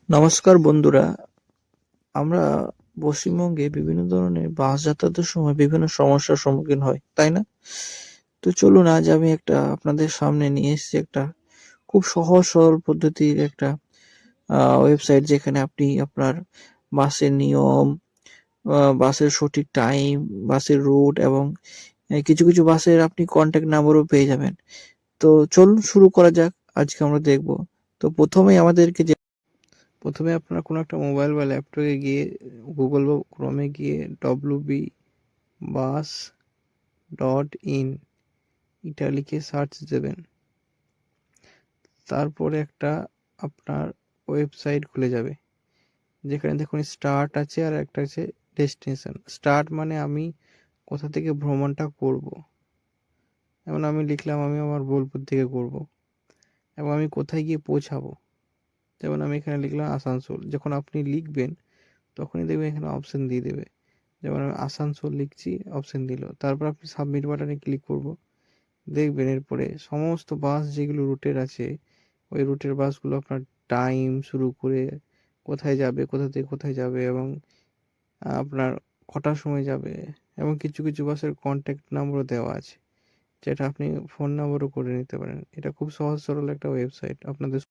নমস্কার বন্ধুরা, আমরা পশ্চিমবঙ্গে বিভিন্ন ধরনের বাস যাতায়াতের সময় বিভিন্ন সমস্যার সম্মুখীন হই, তাই না? তো চলুন আজ আমি আপনাদের সামনে নিয়ে এসেছি একটা খুব সহজ সরল পদ্ধতির একটা ওয়েবসাইট, যেখানে আপনি আপনার বাসের নিয়ম, বাসের সঠিক টাইম, বাসের রুট এবং কিছু কিছু বাসের আপনি কন্ট্যাক্ট নাম্বারও পেয়ে যাবেন। তো চলুন শুরু করা যাক। আজকে আমরা দেখব। তো প্রথমে আপনার কোনো একটা মোবাইল বা ল্যাপটপে গিয়ে গুগল বা ক্রোমে গিয়ে wbus.in এটা লিখে সার্চ দেবেন। তারপরে একটা আপনার ওয়েবসাইট খুলে যাবে, যেখানে দেখুন স্টার্ট আছে আর একটা আছে ডেস্টিনেশন। স্টার্ট মানে আমি কোথা থেকে ভ্রমণটা করব। যেমন আমি লিখলাম আমি আমার বোলপুর থেকে করব, এবং আমি কোথায় গিয়ে পৌঁছাবো। যেমন আমি এখানে লিখলাম আসানসোল। যখন আপনি লিখবেন তখনই দেখবেন এখানে অপশন দিয়ে দেবে। যেমন আমি আসানসোল লিখছি, অপশন দিল। তারপর আপনি সাবমিট বাটনে ক্লিক করব। দেখবেন এরপরে সমস্ত বাস যেগুলো রুটের আছে, ওই রুটের বাসগুলো আপনার টাইম শুরু করে কোথায় যাবে, কোথা থেকে কোথায় যাবে, এবং আপনার কটার সময় যাবে, এবং কিছু কিছু বাসের কন্ট্যাক্ট নাম্বারও দেওয়া আছে, যেটা আপনি ফোন নাম্বারও করে নিতে পারেন। এটা খুব সহজ সরল একটা ওয়েবসাইট আপনাদের